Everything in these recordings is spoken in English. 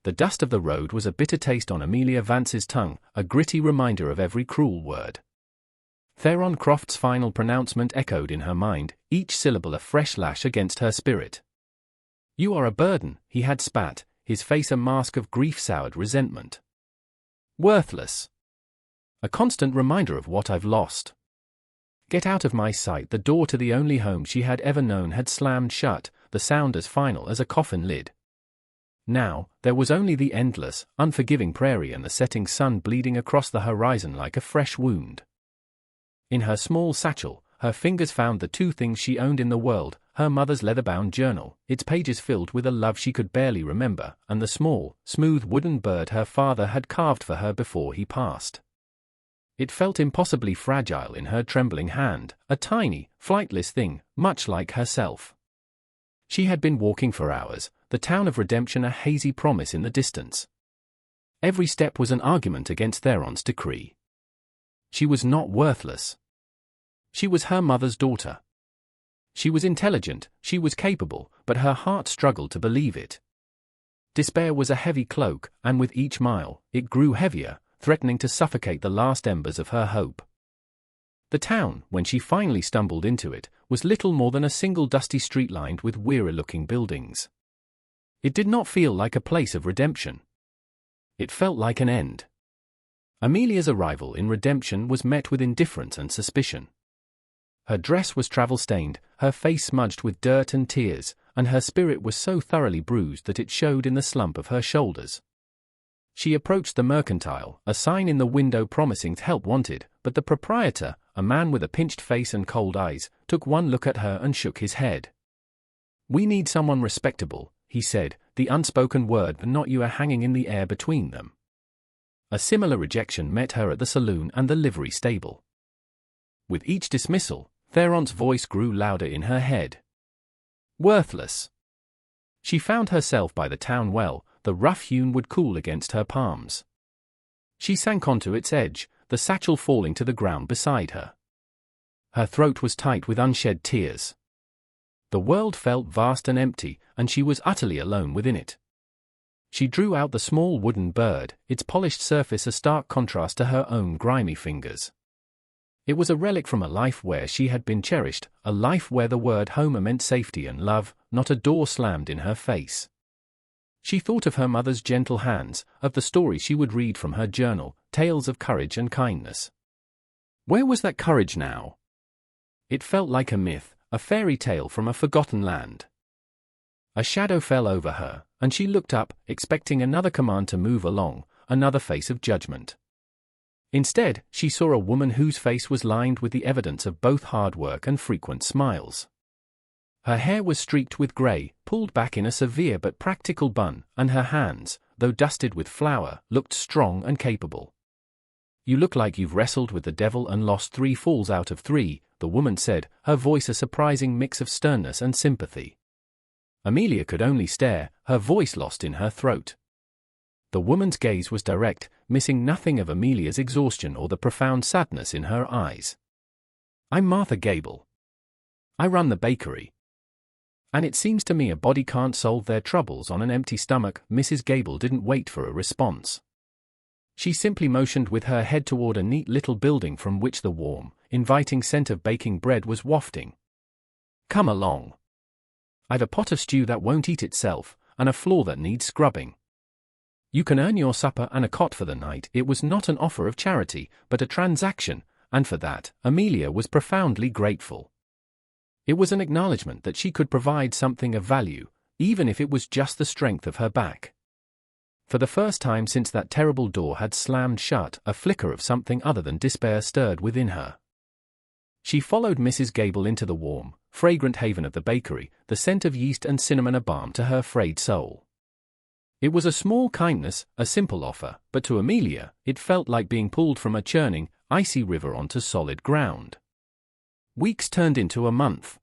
The dust of the road was a bitter taste on Amelia Vance's tongue, a gritty reminder of every cruel word. Theron Croft's final pronouncement echoed in her mind, each syllable a fresh lash against her spirit. "You are a burden," he had spat, his face a mask of grief-soured resentment. "Worthless. A constant reminder of what I've lost. Get out of my sight." The door to the only home she had ever known had slammed shut, the sound as final as a coffin lid. Now, there was only the endless, unforgiving prairie and the setting sun bleeding across the horizon like a fresh wound. In her small satchel, her fingers found the two things she owned in the world: her mother's leather-bound journal, its pages filled with a love she could barely remember, and the small, smooth wooden bird her father had carved for her before he passed. It felt impossibly fragile in her trembling hand, a tiny, flightless thing, much like herself. She had been walking for hours, the town of redemption a hazy promise in the distance. Every step was an argument against Theron's decree. She was not worthless. She was her mother's daughter. She was intelligent, she was capable, but her heart struggled to believe it. Despair was a heavy cloak, and with each mile, it grew heavier, threatening to suffocate the last embers of her hope. The town, when she finally stumbled into it, was little more than a single dusty street lined with weary-looking buildings. It did not feel like a place of redemption. It felt like an end. Amelia's arrival in redemption was met with indifference and suspicion. Her dress was travel-stained, her face smudged with dirt and tears, and her spirit was so thoroughly bruised that it showed in the slump of her shoulders. She approached the mercantile, a sign in the window promising help wanted, but the proprietor, a man with a pinched face and cold eyes, took one look at her and shook his head. "We need someone respectable," he said, the unspoken word but not you are hanging in the air between them. A similar rejection met her at the saloon and the livery stable. With each dismissal, Theron's voice grew louder in her head. Worthless. She found herself by the town well, the rough-hewn wood cool against her palms. She sank onto its edge, the satchel falling to the ground beside her. Her throat was tight with unshed tears. The world felt vast and empty, and she was utterly alone within it. She drew out the small wooden bird, its polished surface a stark contrast to her own grimy fingers. It was a relic from a life where she had been cherished, a life where the word home meant safety and love, not a door slammed in her face. She thought of her mother's gentle hands, of the stories she would read from her journal, tales of courage and kindness. Where was that courage now? It felt like a myth, a fairy tale from a forgotten land. A shadow fell over her, and she looked up, expecting another command to move along, another face of judgment. Instead, she saw a woman whose face was lined with the evidence of both hard work and frequent smiles. Her hair was streaked with grey, pulled back in a severe but practical bun, and her hands, though dusted with flour, looked strong and capable. "You look like you've wrestled with the devil and lost 3 falls out of 3, the woman said, her voice a surprising mix of sternness and sympathy. Amelia could only stare, her voice lost in her throat. The woman's gaze was direct, missing nothing of Amelia's exhaustion or the profound sadness in her eyes. "I'm Martha Gable. I run the bakery. And it seems to me a body can't solve their troubles on an empty stomach." Mrs. Gable didn't wait for a response. She simply motioned with her head toward a neat little building from which the warm, inviting scent of baking bread was wafting. "Come along. I've a pot of stew that won't eat itself, and a floor that needs scrubbing. You can earn your supper and a cot for the night." It was not an offer of charity, but a transaction, and for that, Amelia was profoundly grateful. It was an acknowledgement that she could provide something of value, even if it was just the strength of her back. For the first time since that terrible door had slammed shut, a flicker of something other than despair stirred within her. She followed Mrs. Gable into the warm, fragrant haven of the bakery, the scent of yeast and cinnamon a balm to her frayed soul. It was a small kindness, a simple offer, but to Amelia, it felt like being pulled from a churning, icy river onto solid ground. Weeks turned into a month.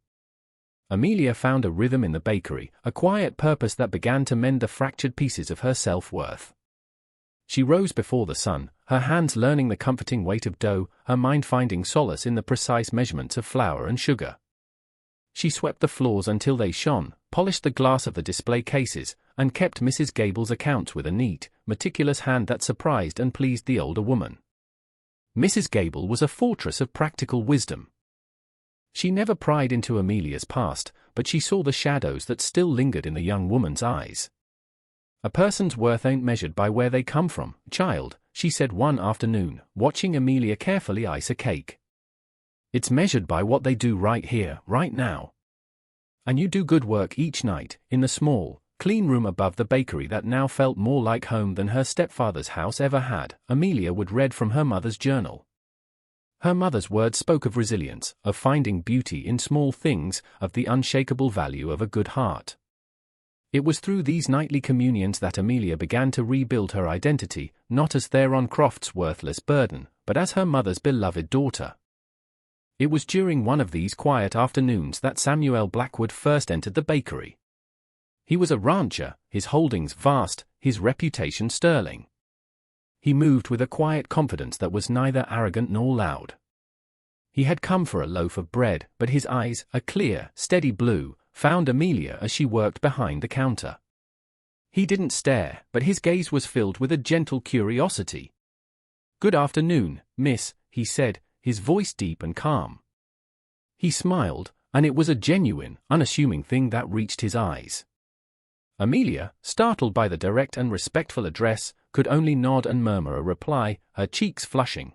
Amelia found a rhythm in the bakery, a quiet purpose that began to mend the fractured pieces of her self-worth. She rose before the sun, her hands learning the comforting weight of dough, her mind finding solace in the precise measurements of flour and sugar. She swept the floors until they shone, polished the glass of the display cases, and kept Mrs. Gable's accounts with a neat, meticulous hand that surprised and pleased the older woman. Mrs. Gable was a fortress of practical wisdom. She never pried into Amelia's past, but she saw the shadows that still lingered in the young woman's eyes. "A person's worth ain't measured by where they come from, child," she said one afternoon, watching Amelia carefully ice a cake. "It's measured by what they do right here, right now. And you do good work each night, in the small, clean room above the bakery that now felt more like home than her stepfather's house ever had," Amelia would read from her mother's journal. Her mother's words spoke of resilience, of finding beauty in small things, of the unshakable value of a good heart. It was through these nightly communions that Amelia began to rebuild her identity, not as Theron Croft's worthless burden, but as her mother's beloved daughter. It was during one of these quiet afternoons that Samuel Blackwood first entered the bakery. He was a rancher, his holdings vast, his reputation sterling. He moved with a quiet confidence that was neither arrogant nor loud. He had come for a loaf of bread, but his eyes, a clear, steady blue, found Amelia as she worked behind the counter. He didn't stare, but his gaze was filled with a gentle curiosity. "Good afternoon, miss," he said, his voice deep and calm. He smiled, and it was a genuine, unassuming thing that reached his eyes. Amelia, startled by the direct and respectful address, could only nod and murmur a reply, her cheeks flushing.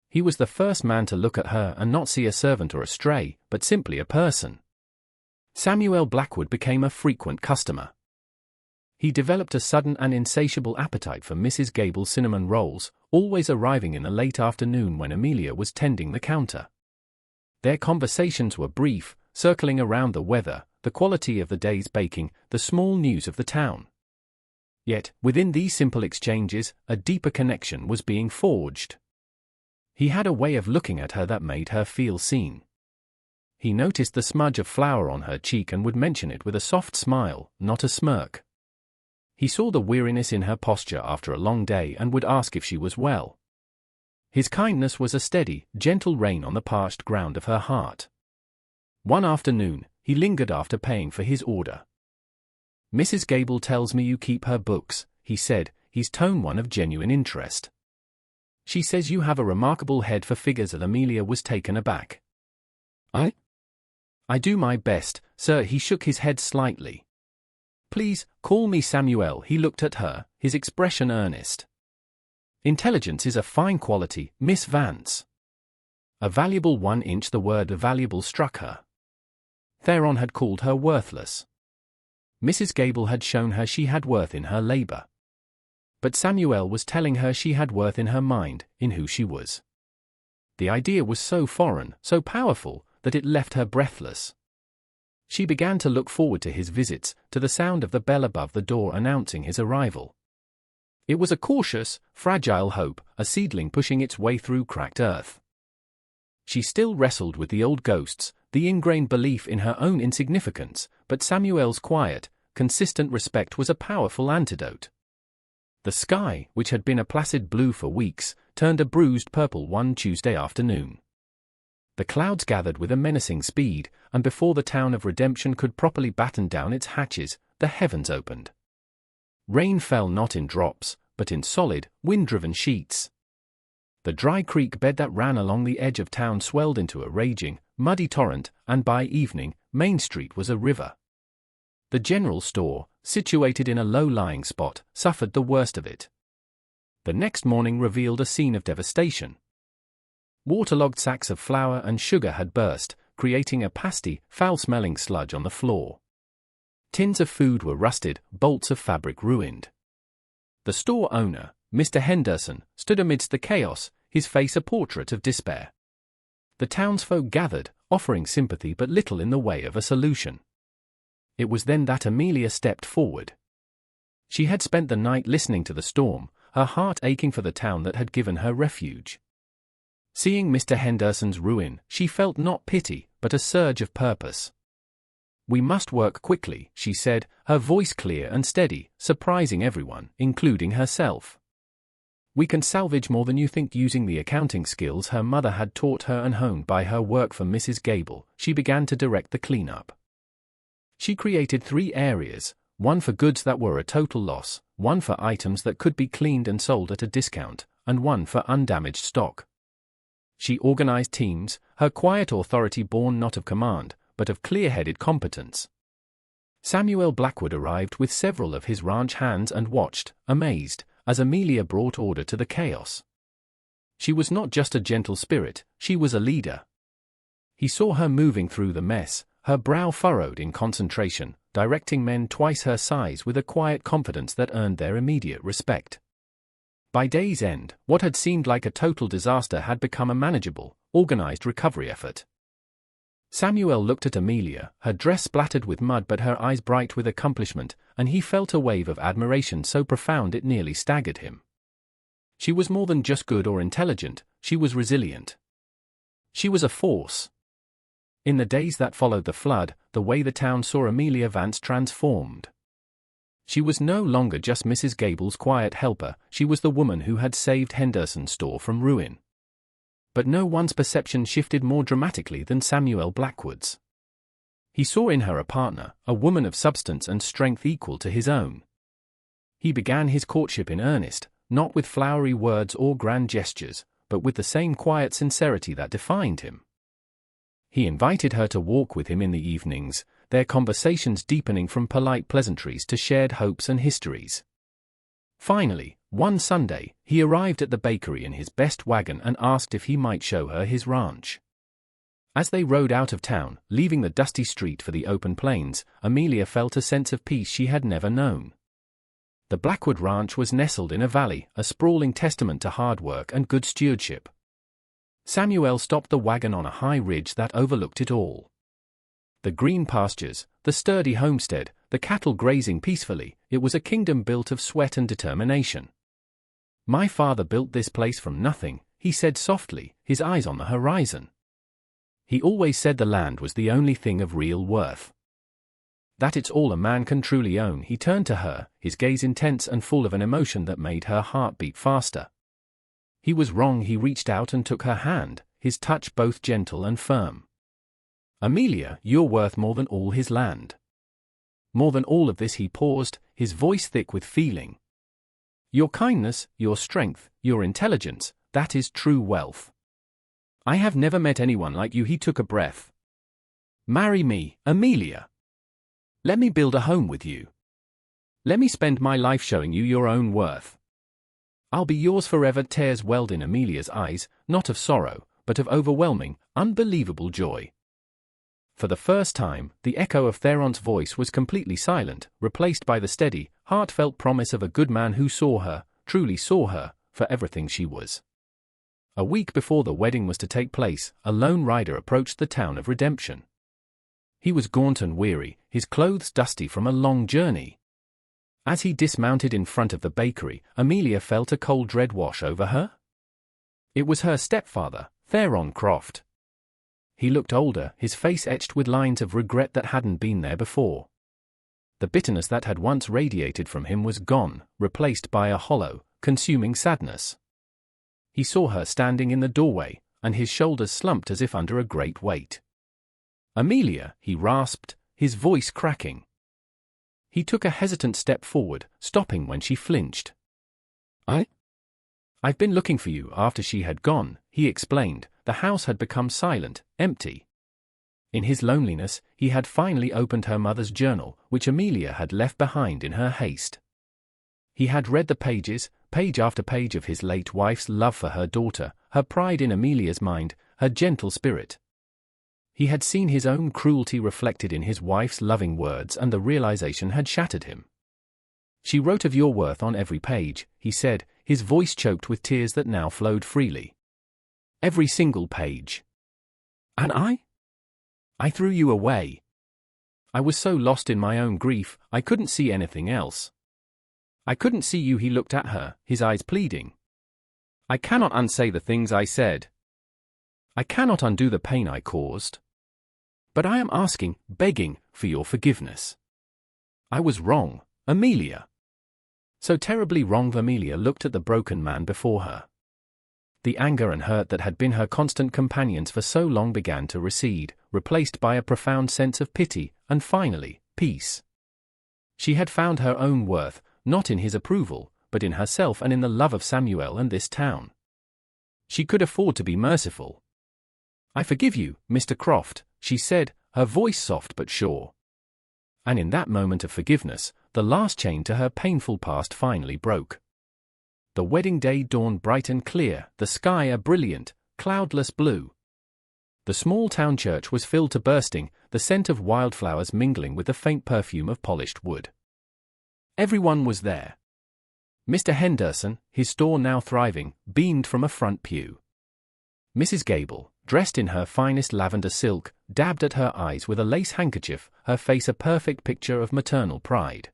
He was the first man to look at her and not see a servant or a stray, but simply a person. Samuel Blackwood became a frequent customer. He developed a sudden and insatiable appetite for Mrs. Gable's cinnamon rolls, always arriving in the late afternoon when Amelia was tending the counter. Their conversations were brief, circling around the weather, the quality of the day's baking, the small news of the town. Yet, within these simple exchanges, a deeper connection was being forged. He had a way of looking at her that made her feel seen. He noticed the smudge of flour on her cheek and would mention it with a soft smile, not a smirk. He saw the weariness in her posture after a long day and would ask if she was well. His kindness was a steady, gentle rain on the parched ground of her heart. One afternoon, he lingered after paying for his order. "Mrs. Gable tells me you keep her books," he said, his tone one of genuine interest. "She says you have a remarkable head for figures," and Amelia was taken aback. I do my best, sir." He shook his head slightly. "Please, call me Samuel." He looked at her, his expression earnest. "Intelligence is a fine quality, Miss Vance." A valuable 1 inch. The word valuable struck her. Theron had called her worthless. Mrs. Gable had shown her she had worth in her labor. But Samuel was telling her she had worth in her mind, in who she was. The idea was so foreign, so powerful, that it left her breathless. She began to look forward to his visits, to the sound of the bell above the door announcing his arrival. It was a cautious, fragile hope, a seedling pushing its way through cracked earth. She still wrestled with the old ghosts, the ingrained belief in her own insignificance, but Samuel's quiet, consistent respect was a powerful antidote. The sky, which had been a placid blue for weeks, turned a bruised purple one Tuesday afternoon. The clouds gathered with a menacing speed, and before the town of Redemption could properly batten down its hatches, the heavens opened. Rain fell not in drops, but in solid, wind-driven sheets. The dry creek bed that ran along the edge of town swelled into a raging, muddy torrent, and by evening, Main Street was a river. The general store, situated in a low-lying spot, suffered the worst of it. The next morning revealed a scene of devastation. Waterlogged sacks of flour and sugar had burst, creating a pasty, foul-smelling sludge on the floor. Tins of food were rusted, bolts of fabric ruined. The store owner, Mr. Henderson, stood amidst the chaos, his face a portrait of despair. The townsfolk gathered, offering sympathy but little in the way of a solution. It was then that Amelia stepped forward. She had spent the night listening to the storm, her heart aching for the town that had given her refuge. Seeing Mr. Henderson's ruin, she felt not pity, but a surge of purpose. "We must work quickly," she said, her voice clear and steady, surprising everyone, including herself. "We can salvage more than you think." Using the accounting skills her mother had taught her and honed by her work for Mrs. Gable, she began to direct the cleanup. She created 3 areas, one for goods that were a total loss, one for items that could be cleaned and sold at a discount, and one for undamaged stock. She organized teams, her quiet authority born not of command, but of clear-headed competence. Samuel Blackwood arrived with several of his ranch hands and watched, amazed, as Amelia brought order to the chaos. She was not just a gentle spirit, she was a leader. He saw her moving through the mess, her brow furrowed in concentration, directing men twice her size with a quiet confidence that earned their immediate respect. By day's end, what had seemed like a total disaster had become a manageable, organized recovery effort. Samuel looked at Amelia, her dress splattered with mud but her eyes bright with accomplishment, and he felt a wave of admiration so profound it nearly staggered him. She was more than just good or intelligent, she was resilient. She was a force. In the days that followed the flood, the way the town saw Amelia Vance transformed. She was no longer just Mrs. Gable's quiet helper, she was the woman who had saved Henderson's store from ruin. But no one's perception shifted more dramatically than Samuel Blackwood's. He saw in her a partner, a woman of substance and strength equal to his own. He began his courtship in earnest, not with flowery words or grand gestures, but with the same quiet sincerity that defined him. He invited her to walk with him in the evenings, their conversations deepening from polite pleasantries to shared hopes and histories. Finally, one Sunday, he arrived at the bakery in his best wagon and asked if he might show her his ranch. As they rode out of town, leaving the dusty street for the open plains, Amelia felt a sense of peace she had never known. The Blackwood Ranch was nestled in a valley, a sprawling testament to hard work and good stewardship. Samuel stopped the wagon on a high ridge that overlooked it all. The green pastures, the sturdy homestead, the cattle grazing peacefully, it was a kingdom built of sweat and determination. "My father built this place from nothing," he said softly, his eyes on the horizon. "He always said the land was the only thing of real worth. That it's all a man can truly own." He turned to her, his gaze intense and full of an emotion that made her heart beat faster. He was wrong. He reached out and took her hand, his touch both gentle and firm. "Amelia, you're worth more than all his land. More than all of this." He paused, his voice thick with feeling. "Your kindness, your strength, your intelligence, that is true wealth. I have never met anyone like you." He took a breath. "Marry me, Amelia. Let me build a home with you. Let me spend my life showing you your own worth. I'll be yours forever." Tears welled in Amelia's eyes, not of sorrow, but of overwhelming, unbelievable joy. For the first time, the echo of Theron's voice was completely silent, replaced by the steady, heartfelt promise of a good man who saw her, truly saw her, for everything she was. A week before the wedding was to take place, a lone rider approached the town of Redemption. He was gaunt and weary, his clothes dusty from a long journey. As he dismounted in front of the bakery, Amelia felt a cold dread wash over her. It was her stepfather, Theron Croft. He looked older, his face etched with lines of regret that hadn't been there before. The bitterness that had once radiated from him was gone, replaced by a hollow, consuming sadness. He saw her standing in the doorway, and his shoulders slumped as if under a great weight. "Amelia," he rasped, his voice cracking. He took a hesitant step forward, stopping when she flinched. "I've been looking for you." After she had gone, he explained, the house had become silent, empty. In his loneliness, he had finally opened her mother's journal, which Amelia had left behind in her haste. He had read the pages, page after page of his late wife's love for her daughter, her pride in Amelia's mind, her gentle spirit. He had seen his own cruelty reflected in his wife's loving words, and the realization had shattered him. "She wrote of your worth on every page," he said, his voice choked with tears that now flowed freely. "Every single page. And I threw you away. I was so lost in my own grief, I couldn't see anything else. I couldn't see you." He looked at her, his eyes pleading. "I cannot unsay the things I said. I cannot undo the pain I caused. But I am asking, begging, for your forgiveness. I was wrong, Amelia." So terribly wrong. Amelia looked at the broken man before her. The anger and hurt that had been her constant companions for so long began to recede, replaced by a profound sense of pity, and finally, peace. She had found her own worth, not in his approval, but in herself and in the love of Samuel and this town. She could afford to be merciful. "I forgive you, Mr. Croft," she said, her voice soft but sure. And in that moment of forgiveness, the last chain to her painful past finally broke. The wedding day dawned bright and clear, the sky a brilliant, cloudless blue. The small town church was filled to bursting, the scent of wildflowers mingling with the faint perfume of polished wood. Everyone was there. Mr. Henderson, his store now thriving, beamed from a front pew. Mrs. Gable, dressed in her finest lavender silk, dabbed at her eyes with a lace handkerchief, her face a perfect picture of maternal pride.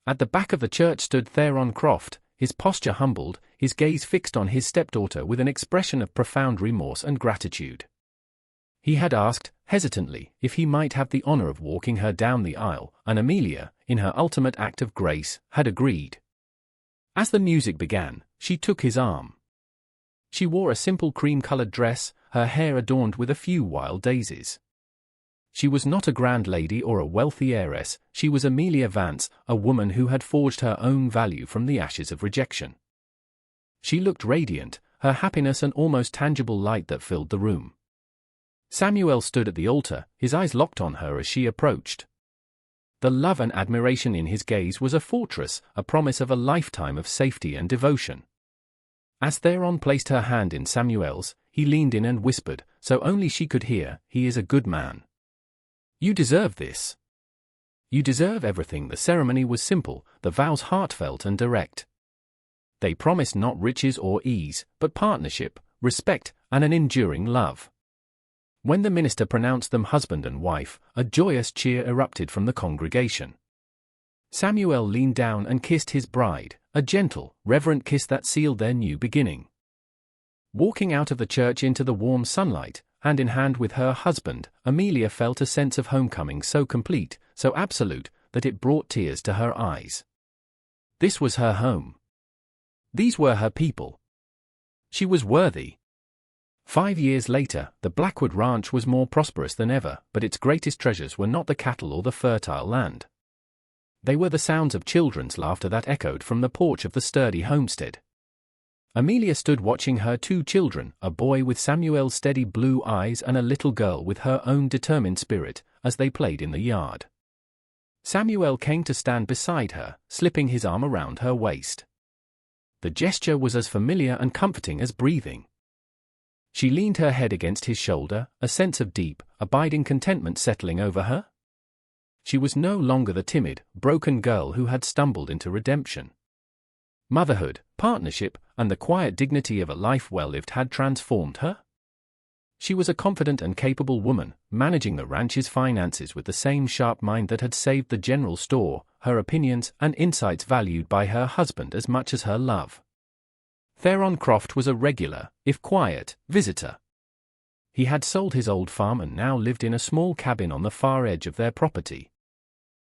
At the back of the church stood Theron Croft, his posture humbled, his gaze fixed on his stepdaughter with an expression of profound remorse and gratitude. He had asked, hesitantly, if he might have the honor of walking her down the aisle, and Amelia, in her ultimate act of grace, had agreed. As the music began, she took his arm. She wore a simple cream-colored dress, her hair adorned with a few wild daisies. She was not a grand lady or a wealthy heiress, she was Amelia Vance, a woman who had forged her own value from the ashes of rejection. She looked radiant, her happiness an almost tangible light that filled the room. Samuel stood at the altar, his eyes locked on her as she approached. The love and admiration in his gaze was a fortress, a promise of a lifetime of safety and devotion. As Theron placed her hand in Samuel's, he leaned in and whispered, so only she could hear, "He is a good man. You deserve this. You deserve everything." The ceremony was simple, the vows heartfelt and direct. They promised not riches or ease, but partnership, respect, and an enduring love. When the minister pronounced them husband and wife, a joyous cheer erupted from the congregation. Samuel leaned down and kissed his bride, a gentle, reverent kiss that sealed their new beginning. Walking out of the church into the warm sunlight, hand in hand with her husband, Amelia felt a sense of homecoming so complete, so absolute, that it brought tears to her eyes. This was her home. These were her people. She was worthy. 5 years later, the Blackwood Ranch was more prosperous than ever, but its greatest treasures were not the cattle or the fertile land. They were the sounds of children's laughter that echoed from the porch of the sturdy homestead. Amelia stood watching her 2 children, a boy with Samuel's steady blue eyes and a little girl with her own determined spirit, as they played in the yard. Samuel came to stand beside her, slipping his arm around her waist. The gesture was as familiar and comforting as breathing. She leaned her head against his shoulder, a sense of deep, abiding contentment settling over her. She was no longer the timid, broken girl who had stumbled into redemption. Motherhood, partnership, and the quiet dignity of a life well lived had transformed her. She was a confident and capable woman, managing the ranch's finances with the same sharp mind that had saved the general store, her opinions and insights valued by her husband as much as her love. Theron Croft was a regular, if quiet, visitor. He had sold his old farm and now lived in a small cabin on the far edge of their property.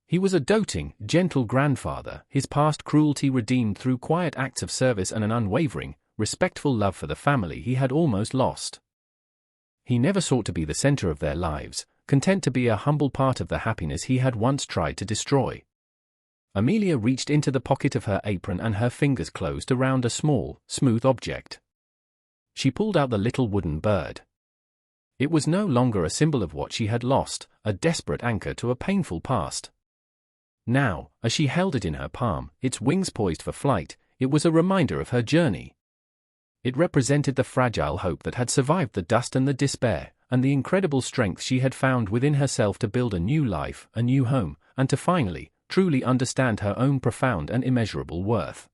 He was a doting, gentle grandfather, his past cruelty redeemed through quiet acts of service and an unwavering, respectful love for the family he had almost lost. He never sought to be the center of their lives, content to be a humble part of the happiness he had once tried to destroy. Amelia reached into the pocket of her apron and her fingers closed around a small, smooth object. She pulled out the little wooden bird. It was no longer a symbol of what she had lost, a desperate anchor to a painful past. Now, as she held it in her palm, its wings poised for flight, it was a reminder of her journey. It represented the fragile hope that had survived the dust and the despair, and the incredible strength she had found within herself to build a new life, a new home, and to finally, truly understand her own profound and immeasurable worth.